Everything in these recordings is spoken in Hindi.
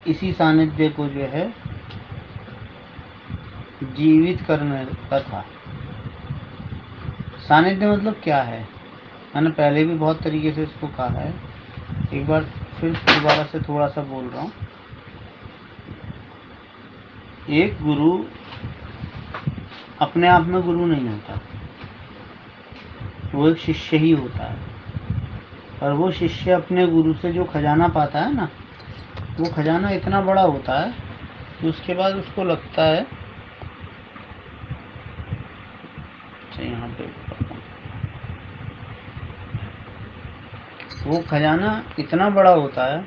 इसी सानिध्य को जो है जीवित करने का था। सानिध्य मतलब क्या है? मैंने पहले भी बहुत तरीके से इसको कहा है, एक बार फिर दोबारा से थोड़ा सा बोल रहा हूँ। एक गुरु अपने आप में गुरु नहीं होता, वो एक शिष्य ही होता है। और वो शिष्य अपने गुरु से जो खजाना पाता है ना, वो खजाना इतना बड़ा होता है कि उसके बाद उसको लगता है, यहाँ पे वो खजाना इतना बड़ा होता है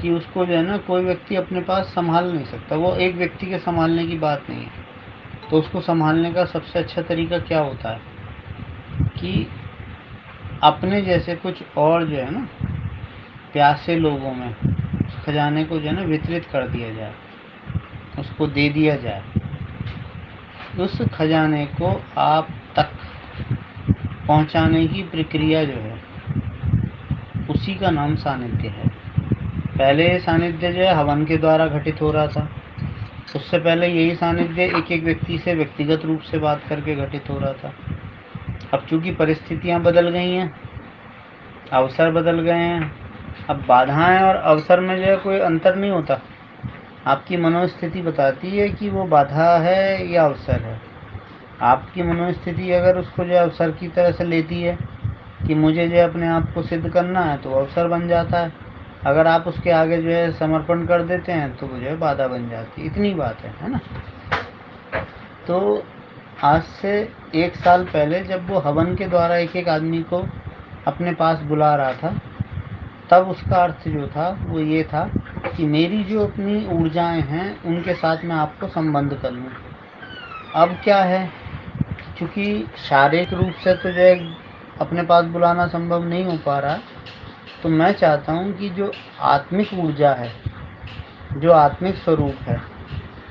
कि उसको जो है ना कोई व्यक्ति अपने पास संभाल नहीं सकता। वो एक व्यक्ति के संभालने की बात नहीं है। तो उसको संभालने का सबसे अच्छा तरीका क्या होता है कि अपने जैसे कुछ और जो है ना प्यासे लोगों में उस खजाने को जो है ना वितरित कर दिया जाए, उसको दे दिया जाए। उस खजाने को आप तक पहुंचाने की प्रक्रिया जो है उसी का नाम सानिध्य है। पहले सानिध्य जो है हवन के द्वारा घटित हो रहा था। उससे पहले यही सानिध्य एक एक व्यक्ति से व्यक्तिगत रूप से बात करके घटित हो रहा था। अब चूंकि परिस्थितियां बदल गई हैं, अवसर बदल गए हैं, अब बाधाएं और अवसर में जो है कोई अंतर नहीं होता। आपकी मनोस्थिति बताती है कि वो बाधा है या अवसर है। आपकी मनोस्थिति अगर उसको जो अवसर की तरह से लेती है कि मुझे जो अपने आप को सिद्ध करना है, तो अवसर बन जाता है। अगर आप उसके आगे जो है समर्पण कर देते हैं तो वो जो है बाधा बन जाती है। इतनी बात है ना। तो आज से 1 साल पहले जब वो हवन के द्वारा एक एक आदमी को अपने पास बुला रहा था, तब उसका अर्थ जो था वो ये था कि मेरी जो अपनी ऊर्जाएं हैं उनके साथ मैं आपको संबंध कर लूँ। अब क्या है, क्योंकि शारीरिक रूप से तो जो है अपने पास बुलाना संभव नहीं हो पा रहा, तो मैं चाहता हूँ कि जो आत्मिक ऊर्जा है, जो आत्मिक स्वरूप है,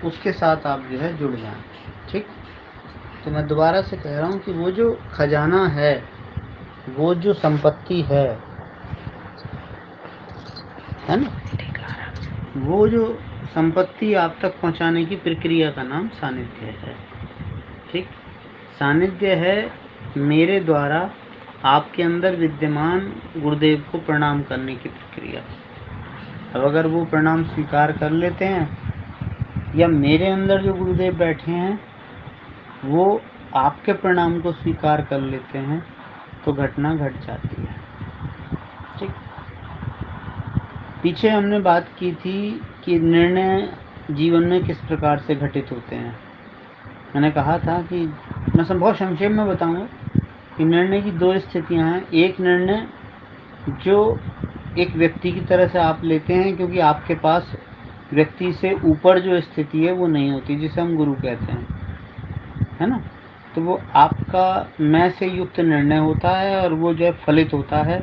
उसके साथ आप जो है जुड़ जाएं। ठीक। तो मैं दोबारा से कह रहा हूँ कि वो जो खजाना है, वो जो संपत्ति है ना, वो जो संपत्ति आप तक पहुँचाने की प्रक्रिया का नाम सानिध्य है। ठीक। सानिध्य है मेरे द्वारा आपके अंदर विद्यमान गुरुदेव को प्रणाम करने की प्रक्रिया। अब अगर वो प्रणाम स्वीकार कर लेते हैं या मेरे अंदर जो गुरुदेव बैठे हैं वो आपके प्रणाम को स्वीकार कर लेते हैं, तो घटना घट जाती है। ठीक। पीछे हमने बात की थी कि निर्णय जीवन में किस प्रकार से घटित होते हैं। मैंने कहा था कि मैं सब बहुत संक्षेप में बताऊंगा कि निर्णय की 2 स्थितियां हैं। एक निर्णय जो एक व्यक्ति की तरह से आप लेते हैं, क्योंकि आपके पास व्यक्ति से ऊपर जो स्थिति है वो नहीं होती, जिसे हम गुरु कहते हैं, है ना। तो वो आपका मैं से युक्त निर्णय होता है और वो जो है फलित होता है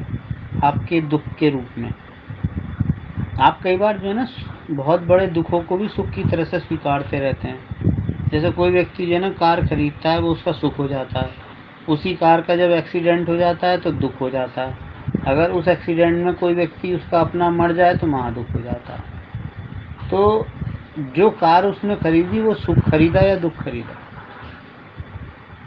आपके दुख के रूप में। आप कई बार जो है ना बहुत बड़े दुखों को भी सुख की तरह से स्वीकारते रहते हैं। जैसे कोई व्यक्ति जो है ना कार खरीदता है, वो उसका सुख हो जाता है। उसी कार का जब एक्सीडेंट हो जाता है तो दुख हो जाता है। अगर उस एक्सीडेंट में कोई व्यक्ति उसका अपना मर जाए तो महादुख हो जाता है। तो जो कार उसने खरीदी वो सुख खरीदा या दुख खरीदा?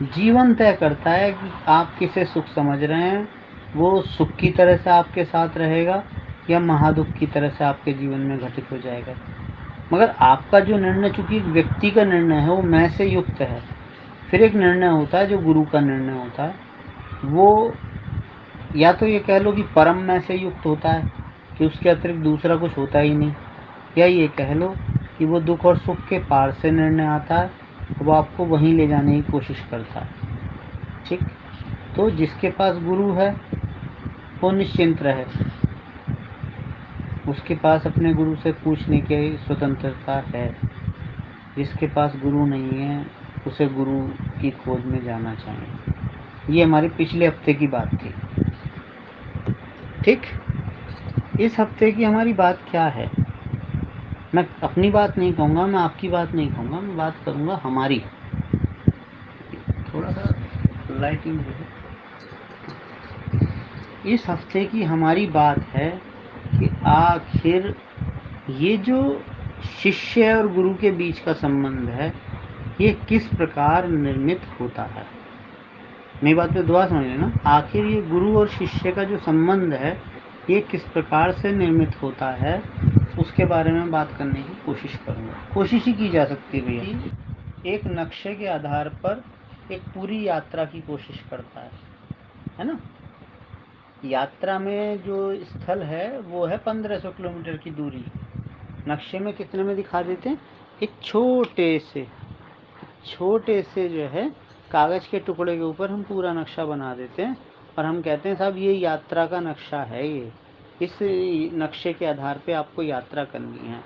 जीवन तय करता है कि आप किसे सुख समझ रहे हैं। वो सुख की तरह से आपके साथ रहेगा या महादुख की तरह से आपके जीवन में घटित हो जाएगा। मगर आपका जो निर्णय, चूंकि व्यक्ति का निर्णय है, वो मैं से युक्त है। फिर एक निर्णय होता है जो गुरु का निर्णय होता है। वो या तो ये कह लो कि परम मैं से युक्त होता है कि उसके अतिरिक्त दूसरा कुछ होता ही नहीं, या ये कह लो कि वो दुख और सुख के पार से निर्णय आता है, वो आपको वहीं ले जाने की कोशिश करता है। ठीक। तो जिसके पास गुरु है वो निश्चिंत रहे, उसके पास अपने गुरु से पूछने की स्वतंत्रता है। जिसके पास गुरु नहीं है उसे गुरु की खोज में जाना चाहिए। ये हमारी पिछले हफ्ते की बात थी। ठीक। इस हफ्ते की हमारी बात क्या है? मैं अपनी बात नहीं कहूँगा, मैं आपकी बात नहीं कहूँगा, मैं बात करूँगा हमारी। थोड़ा सा लाइटिंग है। इस हफ्ते की हमारी बात है कि आखिर ये जो शिष्य और गुरु के बीच का संबंध है, ये किस प्रकार निर्मित होता है? मेरी बात पे दुआ समझ लेना। आखिर ये गुरु और शिष्य का जो संबंध है, ये किस प्रकार से निर्मित होता है, उसके बारे में बात करने की कोशिश करूँगा। कोशिश ही की जा सकती है भैया। एक नक्शे के आधार पर एक पूरी यात्रा की कोशिश करता है ना। यात्रा में जो स्थल है वो है 1500 किलोमीटर की दूरी। नक्शे में कितने में दिखा देते हैं? एक छोटे से जो है कागज़ के टुकड़े के ऊपर हम पूरा नक्शा बना देते हैं और हम कहते हैं साहब ये यात्रा का नक्शा है, ये इस नक्शे के आधार पे आपको यात्रा करनी है।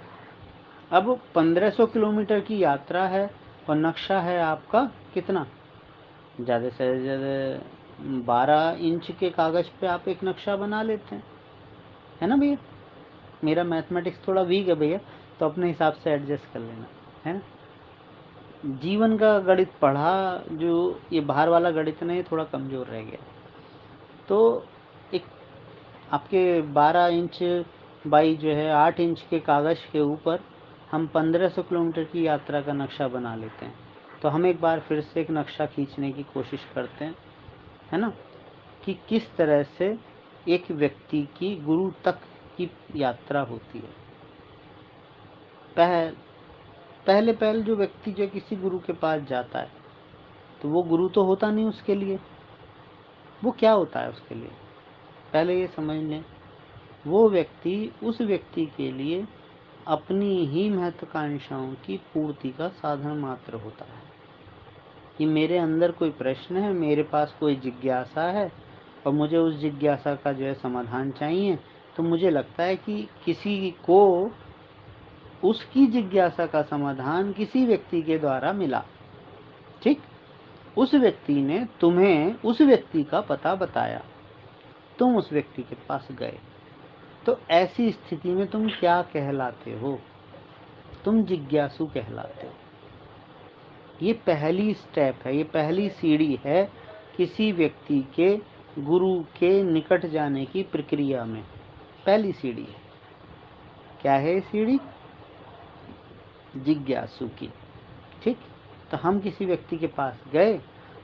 अब 1500 किलोमीटर की यात्रा है और नक्शा है आपका कितना, ज़्यादा से ज़्यादा 12 इंच के कागज़ पे आप एक नक्शा बना लेते हैं, है ना भैया। मेरा मैथमेटिक्स थोड़ा वीक है भैया, तो अपने हिसाब से एडजस्ट कर लेना, है ना। जीवन का गणित पढ़ा, जो ये बाहर वाला गणित नहीं, थोड़ा कमज़ोर रह गया। तो एक आपके 12 इंच बाई जो है 8 इंच के कागज़ के ऊपर हम 1500 किलोमीटर की यात्रा का नक्शा बना लेते हैं। तो हम एक बार फिर से एक नक्शा खींचने की कोशिश करते हैं, है ना, कि किस तरह से एक व्यक्ति की गुरु तक की यात्रा होती है। पहले जो व्यक्ति जो किसी गुरु के पास जाता है, तो वो गुरु तो होता नहीं उसके लिए। वो क्या होता है उसके लिए, पहले ये समझ लें। वो व्यक्ति उस व्यक्ति के लिए अपनी ही महत्वाकांक्षाओं की पूर्ति का साधन मात्र होता है कि मेरे अंदर कोई प्रश्न है, मेरे पास कोई जिज्ञासा है और मुझे उस जिज्ञासा का जो है समाधान चाहिए। तो मुझे लगता है कि किसी को उसकी जिज्ञासा का समाधान किसी व्यक्ति के द्वारा मिला, ठीक। उस व्यक्ति ने तुम्हें उस व्यक्ति का पता बताया, तुम उस व्यक्ति के पास गए, तो ऐसी स्थिति में तुम क्या कहलाते हो? तुम जिज्ञासु कहलाते हो। ये पहली स्टेप है, ये पहली सीढ़ी है किसी व्यक्ति के गुरु के निकट जाने की प्रक्रिया में। पहली सीढ़ी है, क्या है ये सीढ़ी? जिज्ञासु की, ठीक। तो हम किसी व्यक्ति के पास गए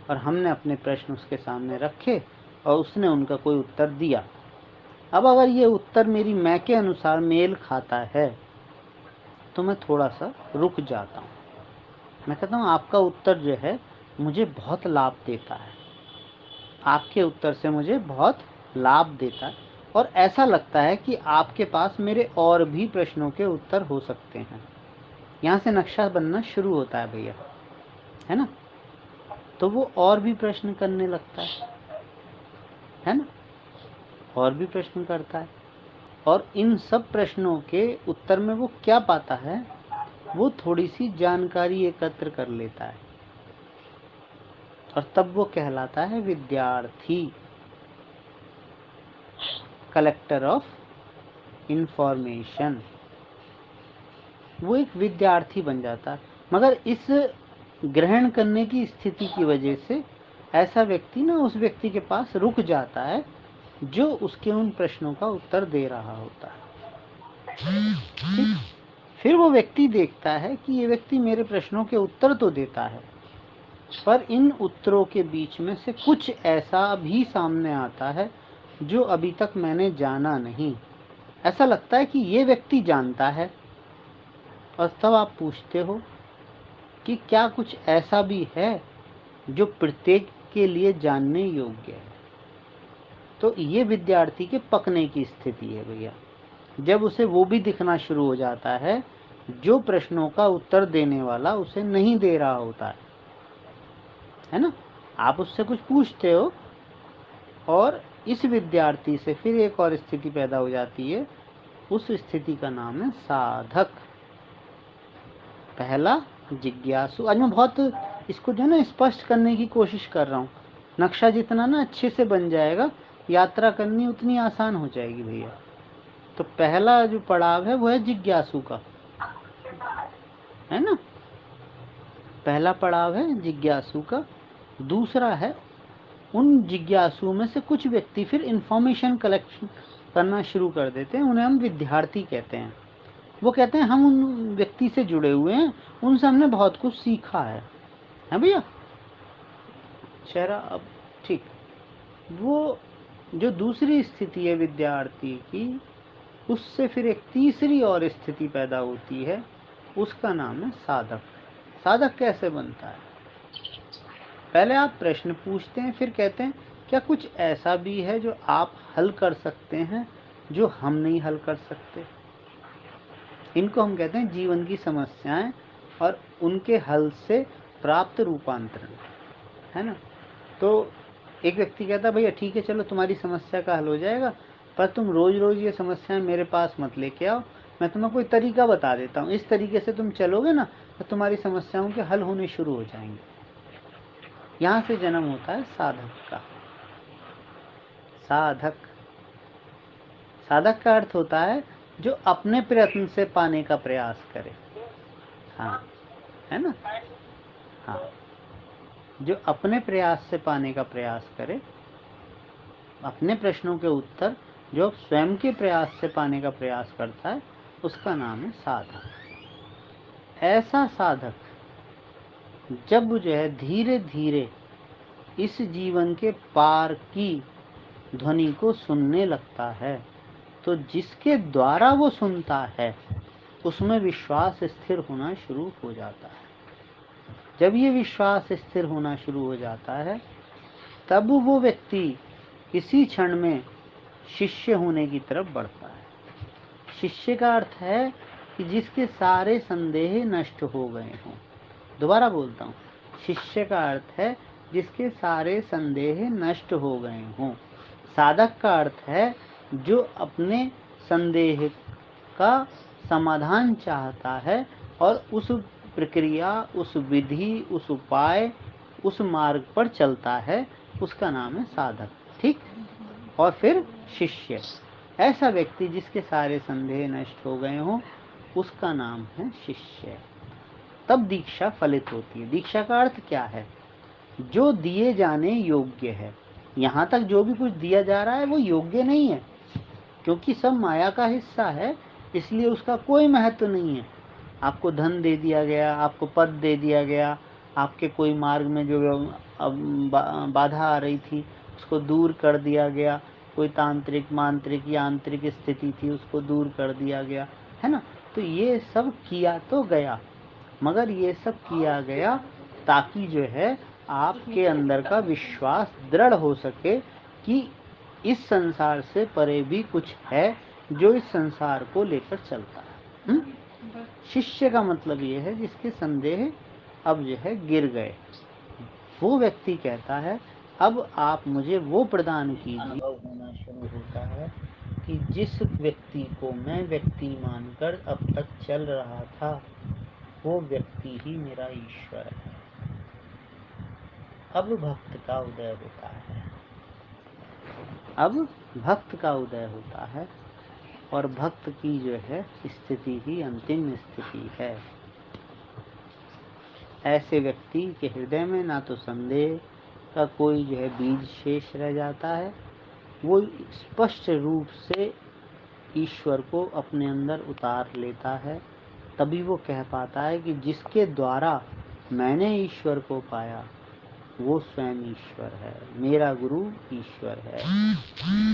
और हमने अपने प्रश्न उसके सामने रखे और उसने उनका कोई उत्तर दिया। अब अगर ये उत्तर मेरी मैं के अनुसार मेल खाता है, तो मैं थोड़ा सा रुक जाता हूँ। मैं कहता हूँ आपका उत्तर जो है मुझे बहुत लाभ देता है, आपके उत्तर से मुझे बहुत लाभ देता है और ऐसा लगता है कि आपके पास मेरे और भी प्रश्नों के उत्तर हो सकते हैं। यहाँ से नक्शा बनना शुरू होता है भैया, है ना। तो वो और भी प्रश्न करने लगता है ना, और भी प्रश्न करता है और इन सब प्रश्नों के उत्तर में वो क्या पाता है? वो थोड़ी सी जानकारी एकत्र कर लेता है और तब वो कहलाता है विद्यार्थी, कलेक्टर ऑफ इंफॉर्मेशन। वो एक विद्यार्थी बन जाता है। मगर इस ग्रहण करने की स्थिति की वजह से ऐसा व्यक्ति ना उस व्यक्ति के पास रुक जाता है जो उसके उन प्रश्नों का उत्तर दे रहा होता है, ठीक। फिर वो व्यक्ति देखता है कि ये व्यक्ति मेरे प्रश्नों के उत्तर तो देता है, पर इन उत्तरों के बीच में से कुछ ऐसा भी सामने आता है जो अभी तक मैंने जाना नहीं। ऐसा लगता है कि ये व्यक्ति जानता है और तब आप पूछते हो कि क्या कुछ ऐसा भी है जो प्रत्येक के लिए जानने योग्य है। तो ये विद्यार्थी के पकने की स्थिति है भैया, जब उसे वो भी दिखना शुरू हो जाता है जो प्रश्नों का उत्तर देने वाला उसे नहीं दे रहा होता है ना। आप उससे कुछ पूछते हो और इस विद्यार्थी से फिर एक और स्थिति पैदा हो जाती है, उस स्थिति का नाम है साधक। पहला जिज्ञासु। आज मैं बहुत इसको जो है ना स्पष्ट करने की कोशिश कर रहा हूँ। नक्शा जितना ना अच्छे से बन जाएगा, यात्रा करनी उतनी आसान हो जाएगी भैया। तो पहला जो पड़ाव है वो है जिज्ञासु का, है ना। पहला पड़ाव है जिज्ञासु का। दूसरा है उन जिज्ञासुओं में से कुछ व्यक्ति फिर इंफॉर्मेशन कलेक्शन करना शुरू कर देते हैं, उन्हें हम विद्यार्थी कहते हैं। वो कहते हैं हम उन व्यक्ति से जुड़े हुए हैं, उनसे हमने बहुत कुछ सीखा है भैया। चेहरा अब ठीक। वो जो दूसरी स्थिति है विद्यार्थी की, उससे फिर एक तीसरी और स्थिति पैदा होती है, उसका नाम है साधक। साधक कैसे बनता है? पहले आप प्रश्न पूछते हैं, फिर कहते हैं क्या कुछ ऐसा भी है जो आप हल कर सकते हैं जो हम नहीं हल कर सकते। इनको हम कहते हैं जीवन की समस्याएं और उनके हल से प्राप्त रूपांतरण, है ना। तो एक व्यक्ति कहता है भैया ठीक है चलो तुम्हारी समस्या का हल हो जाएगा, पर तुम रोज रोज ये समस्याएं मेरे पास मत लेके आओ, मैं तुम्हें कोई तरीका बता देता हूँ, इस तरीके से तुम चलोगे ना तो तुम्हारी समस्याओं के हल होने शुरू हो जाएंगे। यहाँ से जन्म होता है साधक का। साधक, साधक का अर्थ होता है जो अपने प्रयत्न से पाने का प्रयास करे। हाँ, है ना। हाँ, जो अपने प्रयास से पाने का प्रयास करे, अपने प्रश्नों के उत्तर जो स्वयं के प्रयास से पाने का प्रयास करता है, उसका नाम है साधक। ऐसा साधक जब जो है धीरे धीरे इस जीवन के पार की ध्वनि को सुनने लगता है, तो जिसके द्वारा वो सुनता है उसमें विश्वास स्थिर होना शुरू हो जाता है। जब ये विश्वास स्थिर होना शुरू हो जाता है, तब वो व्यक्ति किसी क्षण में शिष्य होने की तरफ बढ़ता है। शिष्य का अर्थ है कि जिसके सारे संदेह नष्ट हो गए हों। दोबारा बोलता हूँ, शिष्य का अर्थ है जिसके सारे संदेह नष्ट हो गए हों। साधक का अर्थ है जो अपने संदेह का समाधान चाहता है और उस प्रक्रिया, उस विधि, उस उपाय, उस मार्ग पर चलता है, उसका नाम है साधक। ठीक। और फिर शिष्य, ऐसा व्यक्ति जिसके सारे संदेह नष्ट हो गए हों, उसका नाम है शिष्य। तब दीक्षा फलित होती है। दीक्षा का अर्थ क्या है? जो दिए जाने योग्य है। यहाँ तक जो भी कुछ दिया जा रहा है वो योग्य नहीं है, क्योंकि सब माया का हिस्सा है, इसलिए उसका कोई महत्व नहीं है। आपको धन दे दिया गया, आपको पद दे दिया गया, आपके कोई मार्ग में जो बाधा आ रही थी उसको दूर कर दिया गया, कोई तांत्रिक, मांत्रिक, यांत्रिक स्थिति थी उसको दूर कर दिया गया, है ना। तो ये सब किया तो गया, मगर ये सब किया गया ताकि जो है आपके अंदर का विश्वास दृढ़ हो सके कि इस संसार से परे भी कुछ है जो इस संसार को लेकर चलता है। शिष्य का मतलब ये है जिसके संदेह अब जो है गिर गए। वो व्यक्ति कहता है अब आप मुझे वो प्रदान कीजिए। अनुभव होना शुरू होता है कि जिस व्यक्ति को मैं व्यक्ति मानकर अब तक चल रहा था, वो व्यक्ति ही मेरा ईश्वर है। अब भक्त का उदय होता है। अब भक्त का उदय होता है और भक्त की जो है स्थिति ही अंतिम स्थिति है। ऐसे व्यक्ति के हृदय में ना तो संदेह का कोई जो है बीज शेष रह जाता है, वो स्पष्ट रूप से ईश्वर को अपने अंदर उतार लेता है। तभी वो कह पाता है कि जिसके द्वारा मैंने ईश्वर को पाया वो स्वयं ईश्वर है, मेरा गुरु ईश्वर है,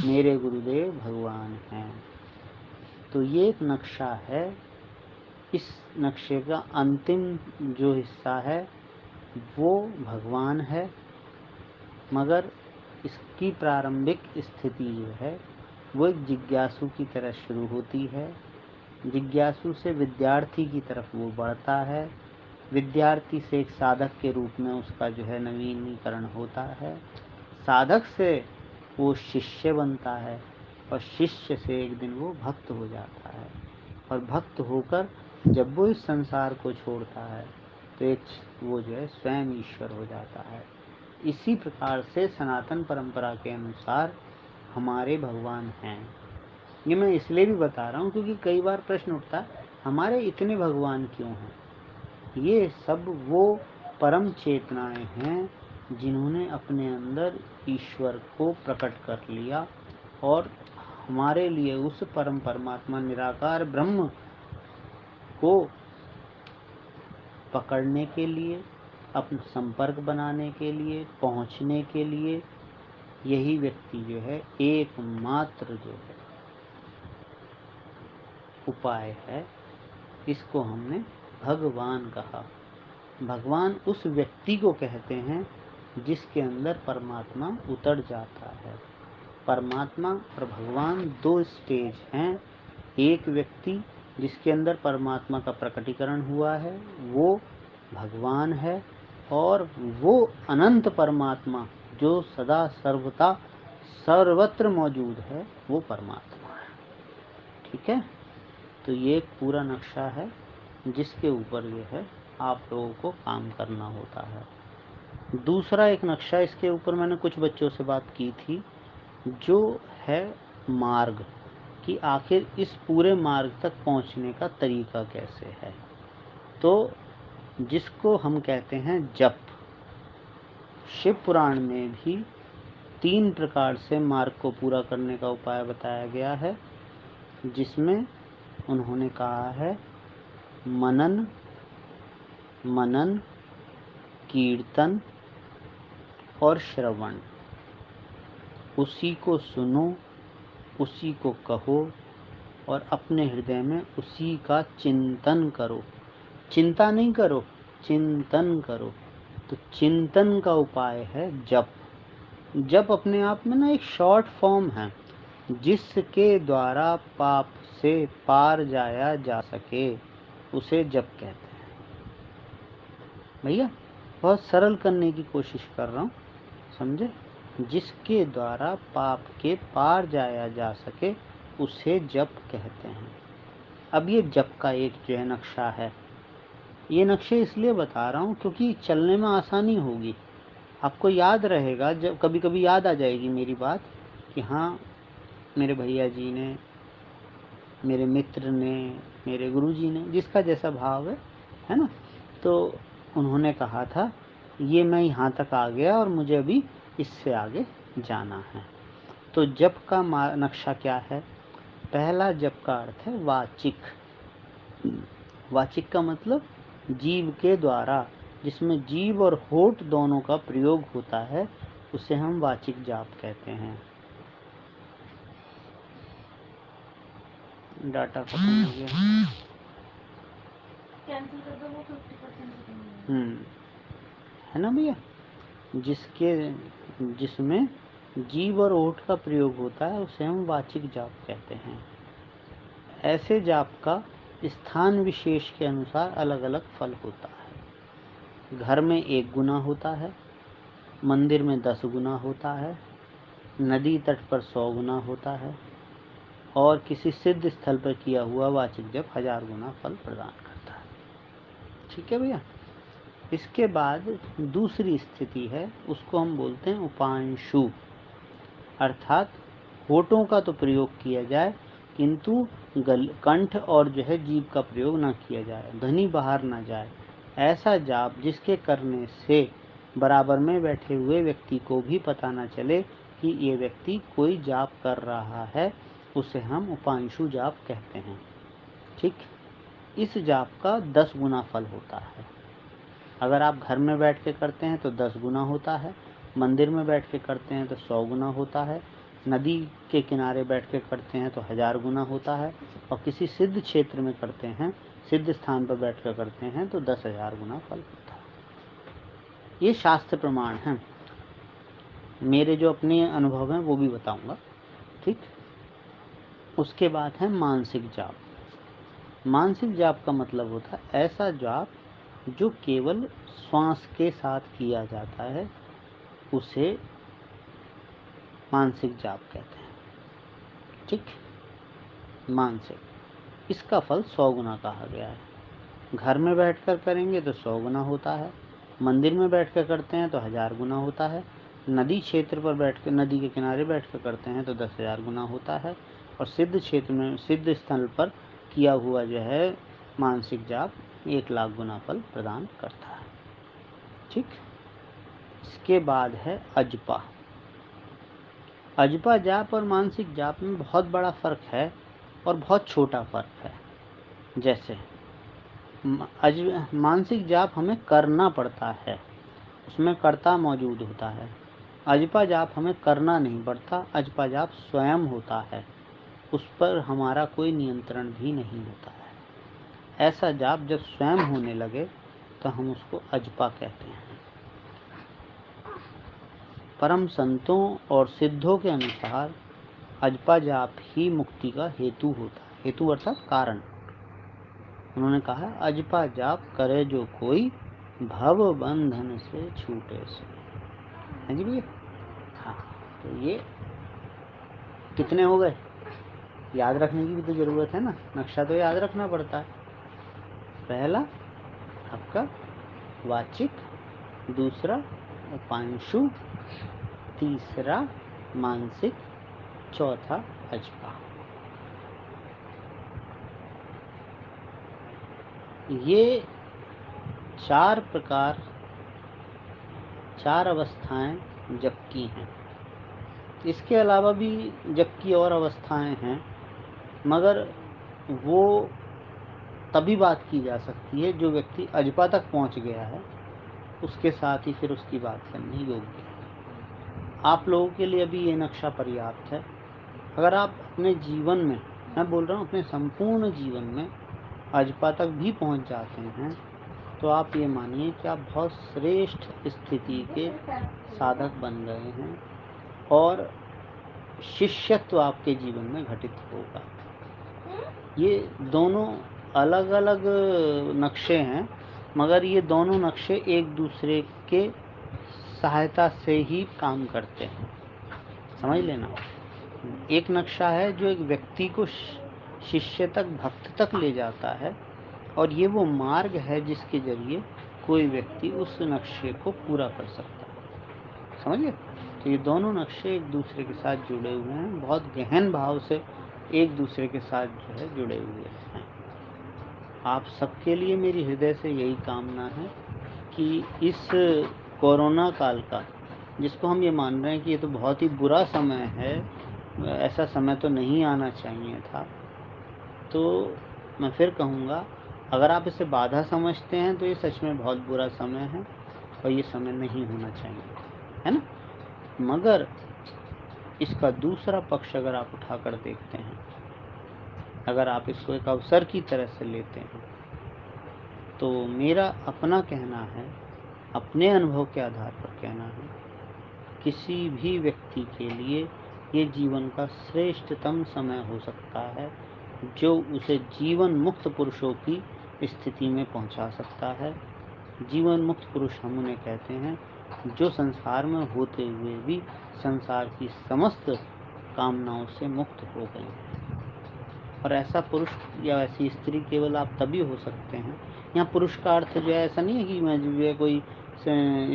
मेरे गुरुदेव भगवान हैं। तो ये एक नक्शा है। इस नक्शे का अंतिम जो हिस्सा है वो भगवान है, मगर इसकी प्रारंभिक स्थिति जो है वो एक जिज्ञासु की तरह शुरू होती है। जिज्ञासु से विद्यार्थी की तरफ वो बढ़ता है, विद्यार्थी से एक साधक के रूप में उसका जो है नवीनीकरण होता है, साधक से वो शिष्य बनता है और शिष्य से एक दिन वो भक्त हो जाता है। और भक्त होकर जब वो इस संसार को छोड़ता है तो एक वो जो है स्वयं ईश्वर हो जाता है। इसी प्रकार से सनातन परंपरा के अनुसार हमारे भगवान हैं। ये मैं इसलिए भी बता रहा हूँ क्योंकि कई बार प्रश्न उठता है हमारे इतने भगवान क्यों हैं। ये सब वो परम चेतनाएं हैं जिन्होंने अपने अंदर ईश्वर को प्रकट कर लिया और हमारे लिए उस परम परमात्मा निराकार ब्रह्म को पकड़ने के लिए, अपना संपर्क बनाने के लिए, पहुंचने के लिए यही व्यक्ति जो है एकमात्र जो है उपाय है। इसको हमने भगवान कहा। भगवान उस व्यक्ति को कहते हैं जिसके अंदर परमात्मा उतर जाता है। परमात्मा और भगवान दो स्टेज हैं। एक व्यक्ति जिसके अंदर परमात्मा का प्रकटीकरण हुआ है वो भगवान है, और वो अनंत परमात्मा जो सदा सर्वथा सर्वत्र मौजूद है वो परमात्मा है। ठीक है, तो ये एक पूरा नक्शा है जिसके ऊपर ये है आप लोगों को काम करना होता है। दूसरा एक नक्शा, इसके ऊपर मैंने कुछ बच्चों से बात की थी, जो है मार्ग, कि आखिर इस पूरे मार्ग तक पहुंचने का तरीका कैसे है। तो जिसको हम कहते हैं जप, शिव पुराण में भी 3 प्रकार से मार्ग को पूरा करने का उपाय बताया गया है, जिसमें उन्होंने कहा है मनन, मनन, कीर्तन और श्रवण। उसी को सुनो, उसी को कहो और अपने हृदय में उसी का चिंतन करो। चिंता नहीं करो, चिंतन करो। तो चिंतन का उपाय है जप। जप अपने आप में ना एक शॉर्ट फॉर्म है जिसके द्वारा पाप से पार जाया जा सके, उसे जप कहते हैं। भैया बहुत सरल करने की कोशिश कर रहा हूँ, समझे। जिसके द्वारा पाप के पार जाया जा सके उसे जप कहते हैं। अब ये जप का एक जो है नक्शा है, ये नक्शे इसलिए बता रहा हूँ क्योंकि चलने में आसानी होगी, आपको याद रहेगा। जब कभी कभी याद आ जाएगी मेरी बात कि हाँ मेरे भैया जी ने, मेरे मित्र ने, मेरे गुरुजी ने, जिसका जैसा भाव है ना, तो उन्होंने कहा था ये मैं यहाँ तक आ गया और मुझे अभी इससे आगे जाना है। तो जप का नक्शा क्या है। पहला जप का अर्थ है वाचिक। वाचिक का मतलब जीव के द्वारा, जिसमें जीव और होठ दोनों का प्रयोग होता है, उसे हम वाचिक जाप कहते हैं। डाटा खत्म हो गया, कैंसिल कर दो वो 50% है ना भैया। जिसमें जीव और ओठ का प्रयोग होता है उसे हम वाचिक जाप कहते हैं। ऐसे जाप का स्थान विशेष के अनुसार अलग अलग फल होता है। घर में 1 गुना होता है, मंदिर में 10 गुना होता है, नदी तट पर 100 गुना होता है, और किसी सिद्ध स्थल पर किया हुआ वाचिक जप 1000 गुना फल प्रदान करता है। ठीक है भैया। इसके बाद दूसरी स्थिति है, उसको हम बोलते हैं उपांशु, अर्थात होठों का तो प्रयोग किया जाए किंतु कंठ और जो है जीभ का प्रयोग ना किया जाए, ध्वनि बाहर ना जाए। ऐसा जाप जिसके करने से बराबर में बैठे हुए व्यक्ति को भी पता ना चले कि ये व्यक्ति कोई जाप कर रहा है, उसे हम उपांशु जाप कहते हैं। ठीक, इस जाप का 10 गुना फल होता है। अगर आप घर में बैठ के करते हैं तो 10 गुना होता है, मंदिर में बैठ के करते हैं तो 100 गुना होता है, नदी के किनारे बैठ के करते हैं तो 1000 गुना होता है, और किसी सिद्ध क्षेत्र में करते हैं, सिद्ध स्थान पर बैठ कर करते हैं तो 10,000 गुना फल होता है। ये शास्त्र प्रमाण हैं, मेरे जो अपने अनुभव हैं वो भी बताऊंगा। ठीक, उसके बाद है मानसिक जाप। मानसिक जाप का मतलब होता है ऐसा जाप जो केवल श्वास के साथ किया जाता है, उसे मानसिक जाप कहते हैं। ठीक, मानसिक, इसका फल 100 गुना कहा गया है। घर में बैठकर करेंगे तो 100 गुना होता है, मंदिर में बैठकर करते हैं तो 1000 गुना होता है, नदी क्षेत्र पर बैठकर, नदी के किनारे बैठकर करते हैं तो 10,000 गुना होता है, और सिद्ध क्षेत्र में, सिद्ध स्थल पर किया हुआ जो है मानसिक जाप 1,00,000 गुना फल प्रदान करता है। ठीक, इसके बाद है अजपा। अजपा जाप और मानसिक जाप में बहुत बड़ा फर्क है और बहुत छोटा फर्क है। जैसे मानसिक जाप हमें करना पड़ता है, उसमें कर्ता मौजूद होता है। अजपा जाप हमें करना नहीं पड़ता, अजपा जाप स्वयं होता है, उस पर हमारा कोई नियंत्रण भी नहीं होता है। ऐसा जाप जब स्वयं होने लगे तो हम उसको अजपा कहते हैं। परम संतों और सिद्धों के अनुसार अजपा जाप ही मुक्ति का हेतु होता है। हेतु अर्थात कारण। उन्होंने कहा अजपा जाप करे जो कोई, भव बंधन से छूटे से। हाँ जी भैया। हाँ, तो ये कितने हो गए? याद रखने की भी तो जरूरत है ना, नक्शा तो याद रखना पड़ता है। पहला आपका वाचिक, दूसरा उपांशु, तीसरा मानसिक, चौथा अजपा। ये चार प्रकार, चार अवस्थाएं जप की हैं। इसके अलावा भी जप की और अवस्थाएं हैं, मगर वो तभी बात की जा सकती है जो व्यक्ति अजपा तक पहुंच गया है, उसके साथ ही फिर उसकी बात करनी योग्य है। आप लोगों के लिए अभी ये नक्शा पर्याप्त है। अगर आप अपने जीवन में, मैं बोल रहा हूँ अपने संपूर्ण जीवन में अजपा तक भी पहुंच जाते हैं, तो आप ये मानिए कि आप बहुत श्रेष्ठ स्थिति के साधक बन गए हैं और शिष्यत्व आपके जीवन में घटित होगा। ये दोनों अलग अलग नक्शे हैं, मगर ये दोनों नक्शे एक दूसरे के सहायता से ही काम करते हैं, समझ लेना। एक नक्शा है जो एक व्यक्ति को शिष्य तक, भक्त तक ले जाता है, और ये वो मार्ग है जिसके जरिए कोई व्यक्ति उस नक्शे को पूरा कर सकता है, समझिए। तो ये दोनों नक्शे एक दूसरे के साथ जुड़े हुए हैं, बहुत गहन भाव से एक दूसरे के साथ जो है जुड़े हुए हैं। आप सबके लिए मेरी हृदय से यही कामना है कि इस कोरोना काल का, जिसको हम ये मान रहे हैं कि ये तो बहुत ही बुरा समय है, ऐसा समय तो नहीं आना चाहिए था, तो मैं फिर कहूँगा, अगर आप इसे बाधा समझते हैं तो ये सच में बहुत बुरा समय है और ये समय नहीं होना चाहिए, है ना। मगर इसका दूसरा पक्ष अगर आप उठाकर देखते हैं, अगर आप इसको एक अवसर की तरह से लेते हैं, तो मेरा अपना कहना है, अपने अनुभव के आधार पर कहना है, किसी भी व्यक्ति के लिए ये जीवन का श्रेष्ठतम समय हो सकता है, जो उसे जीवन मुक्त पुरुषों की स्थिति में पहुंचा सकता है। जीवन मुक्त पुरुष हम उन्हें कहते हैं जो संसार में होते हुए भी संसार की समस्त कामनाओं से मुक्त हो गए हैं। और ऐसा पुरुष या ऐसी स्त्री केवल आप तभी हो सकते हैं। यहाँ पुरुष का अर्थ जो है, ऐसा नहीं है कि मैं जो है कोई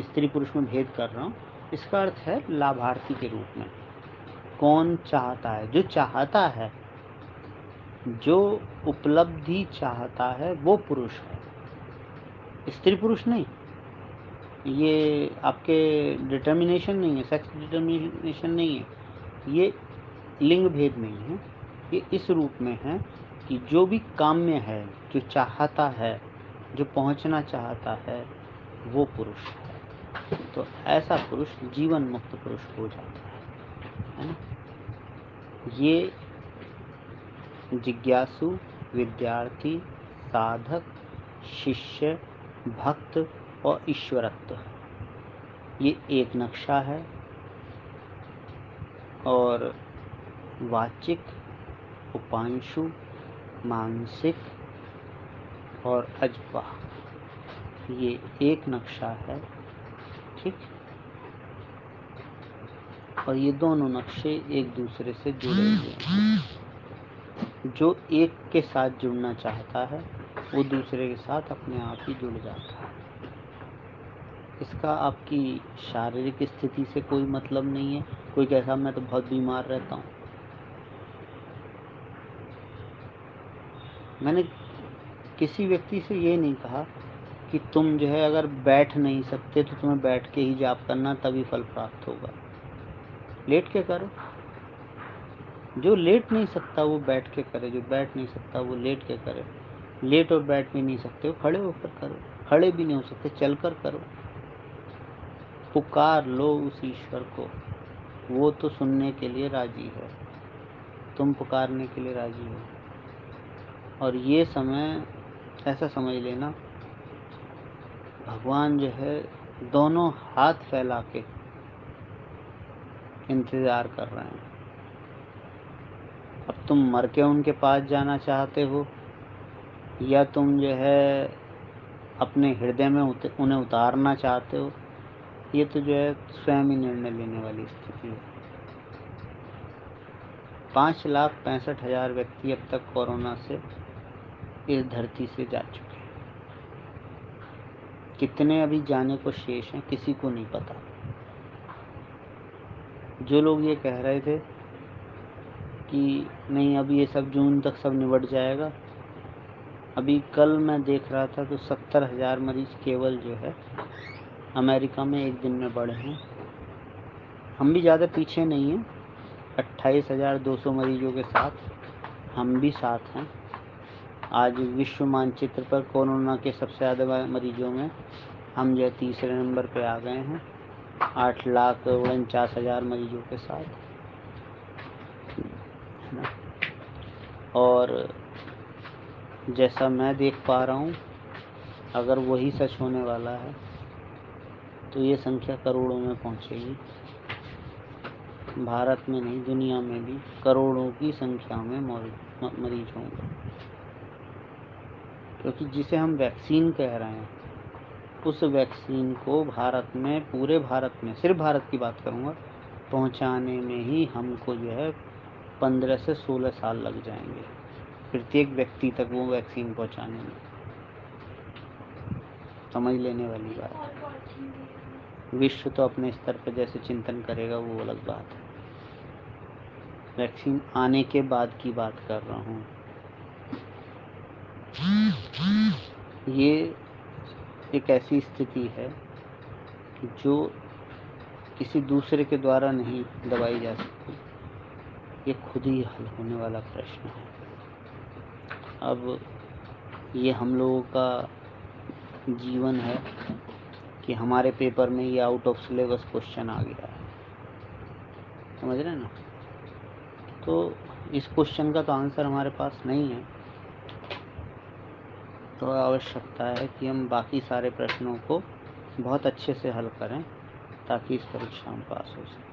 स्त्री पुरुष में भेद कर रहा हूँ। इसका अर्थ है लाभार्थी के रूप में। कौन चाहता है? जो चाहता है, जो उपलब्धि चाहता है, वो पुरुष है, स्त्री पुरुष नहीं। ये आपके डिटर्मिनेशन नहीं है, सेक्स डिटर्मिनेशन नहीं है, ये लिंग भेद नहीं है। ये इस रूप में है कि जो भी काम्य है, जो चाहता है, जो पहुंचना चाहता है, वो पुरुष है। तो ऐसा पुरुष जीवन मुक्त पुरुष हो जाता है ना। ये जिज्ञासु, विद्यार्थी, साधक, शिष्य, भक्त और ईश्वरत्व, ये एक नक्शा है। और वाचिक, उपांशु, मानसिक और अजपा, ये एक नक्शा है, ठीक। और ये दोनों नक्शे एक दूसरे से जुड़े हुए हैं। जो एक के साथ जुड़ना चाहता है, वो दूसरे के साथ अपने आप ही जुड़ जाता है। इसका आपकी शारीरिक स्थिति से कोई मतलब नहीं है। कोई कहता मैं तो बहुत बीमार रहता हूँ। मैंने किसी व्यक्ति से ये नहीं कहा कि तुम जो है अगर बैठ नहीं सकते तो तुम्हें बैठ के ही जाप करना, तभी फल प्राप्त होगा। लेट के करो। जो लेट नहीं सकता वो बैठ के करे, जो बैठ नहीं सकता वो लेट के करे। लेट और बैठ भी नहीं सकते हो, खड़े होकर करो। खड़े भी नहीं हो सकते, चलकर करो। पुकार लो उस ईश्वर को, वो तो सुनने के लिए राजी है, तुम पुकारने के लिए राजी हो। और ये समय ऐसा समझ लेना, भगवान जो है दोनों हाथ फैला के इंतजार कर रहे हैं। अब तुम मर के उनके पास जाना चाहते हो, या तुम जो है अपने हृदय में उन्हें उतारना चाहते हो, ये तो जो है स्वयं ही निर्णय लेने वाली स्थिति है। 5,65,000 व्यक्ति अब तक कोरोना से इस धरती से जा चुके हैं। कितने अभी जाने को शेष हैं, किसी को नहीं पता। जो लोग ये कह रहे थे कि नहीं अब ये सब जून तक सब निबट जाएगा, अभी कल मैं देख रहा था तो 70,000 मरीज केवल जो है अमेरिका में एक दिन में बढ़े हैं। हम भी ज़्यादा पीछे नहीं हैं, 28,200 मरीजों के साथ हम भी साथ हैं। आज विश्व मानचित्र पर कोरोना के सबसे ज़्यादा मरीजों में हम जो तीसरे नंबर पे आ गए हैं, 8,49,000 मरीजों के साथ, है ना। और जैसा मैं देख पा रहा हूँ, अगर वही सच होने वाला है तो ये संख्या करोड़ों में पहुँचेगी। भारत में नहीं, दुनिया में भी करोड़ों की संख्या में मरीज होंगे। क्योंकि जिसे हम वैक्सीन कह रहे हैं, उस वैक्सीन को भारत में, पूरे भारत में, सिर्फ भारत की बात करूँगा, पहुँचाने में ही हमको जो है 15 से 16 साल लग जाएंगे, प्रत्येक व्यक्ति तक वो वैक्सीन पहुँचाने में। समझ लेने वाली बात। विश्व तो अपने स्तर पर जैसे चिंतन करेगा वो अलग बात है, वैक्सीन आने के बाद की बात कर रहा हूँ। ये एक ऐसी स्थिति है कि जो किसी दूसरे के द्वारा नहीं दबाई जा सकती, ये खुद ही हल होने वाला प्रश्न है। अब ये हम लोगों का जीवन है कि हमारे पेपर में ये आउट ऑफ सिलेबस क्वेश्चन आ गया है, समझ रहे हैं ना। तो इस क्वेश्चन का तो आंसर हमारे पास नहीं है, तो आवश्यकता है कि हम बाकी सारे प्रश्नों को बहुत अच्छे से हल करें ताकि इस परीक्षा में पास हो सके।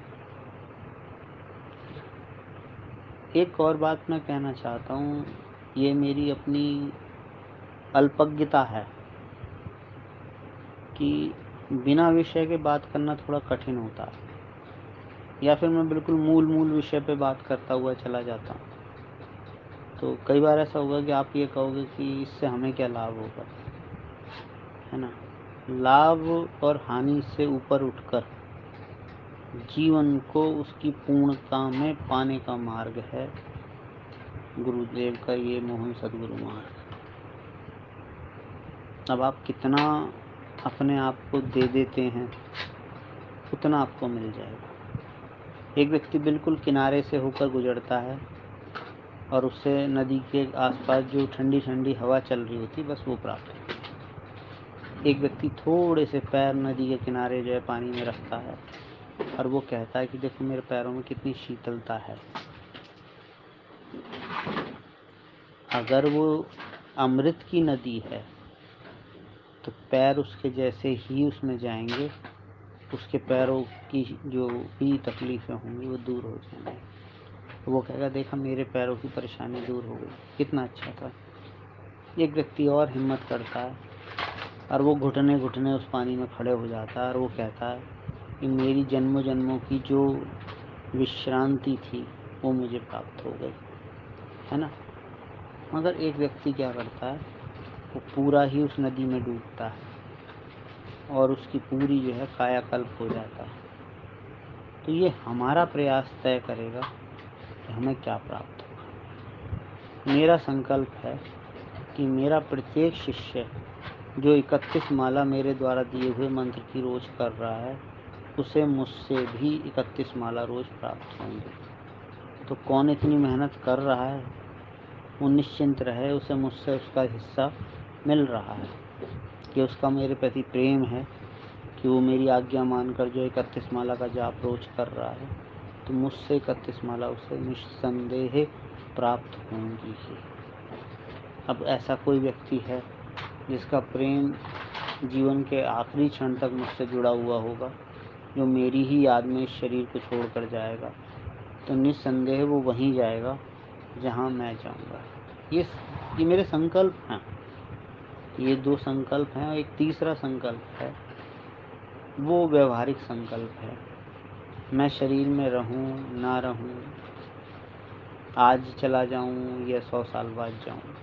एक और बात मैं कहना चाहता हूँ, ये मेरी अपनी अल्पज्ञता है कि बिना विषय के बात करना थोड़ा कठिन होता है, या फिर मैं बिल्कुल मूल विषय पे बात करता हुआ चला जाता हूँ। तो कई बार ऐसा होगा कि आप ये कहोगे कि इससे हमें क्या लाभ होगा, है ना। लाभ और हानि से ऊपर उठकर जीवन को उसकी पूर्णता में पाने का मार्ग है गुरुदेव का ये मोहन सदगुरु मार्ग। अब आप कितना अपने आप को दे देते हैं, उतना आपको मिल जाएगा। एक व्यक्ति बिल्कुल किनारे से होकर गुजरता है और उससे नदी के आसपास जो ठंडी ठंडी हवा चल रही होती, बस वो प्राप्त होती है। एक व्यक्ति थोड़े से पैर नदी के किनारे जो है पानी में रखता है और वो कहता है कि देखो मेरे पैरों में कितनी शीतलता है। अगर वो अमृत की नदी है तो पैर उसके जैसे ही उसमें जाएंगे, उसके पैरों की जो भी तकलीफ़ें होंगी वो दूर हो जाएंगी। तो वो कहेगा देखा मेरे पैरों की परेशानी दूर हो गई, कितना अच्छा था। एक व्यक्ति और हिम्मत करता है और वो घुटने घुटने उस पानी में खड़े हो जाता है और वो कहता है कि मेरी जन्मों जन्मों की जो विश्रांति थी वो मुझे प्राप्त हो गई, है ना। मगर एक व्यक्ति क्या करता है, वो पूरा ही उस नदी में डूबता है और उसकी पूरी जो है कायाकल्प हो जाता है। तो ये हमारा प्रयास तय करेगा कि हमें क्या प्राप्त होगा। मेरा संकल्प है कि मेरा प्रत्येक शिष्य जो 31 माला मेरे द्वारा दिए हुए मंत्र की रोज कर रहा है, उसे मुझसे भी 31 माला रोज प्राप्त होंगे। तो कौन इतनी मेहनत कर रहा है वो निश्चिंत रहे, उसे मुझसे उसका हिस्सा मिल रहा है, कि उसका मेरे प्रति प्रेम है, कि वो मेरी आज्ञा मानकर जो 31 माला का जाप रोज कर रहा है, तो मुझसे 31 माला उसे निस्संदेह प्राप्त होंगी ही। अब ऐसा कोई व्यक्ति है जिसका प्रेम जीवन के आखिरी क्षण तक मुझसे जुड़ा हुआ होगा, जो मेरी ही याद में इस शरीर को छोड़कर जाएगा, तो निस्संदेह वो वहीं जाएगा जहाँ मैं जाऊँगा। ये मेरे संकल्प हैं। ये 2 संकल्प हैं और एक तीसरा संकल्प है, वो व्यवहारिक संकल्प है। मैं शरीर में रहूं ना रहूं, आज चला जाऊं या 100 साल बाद जाऊं,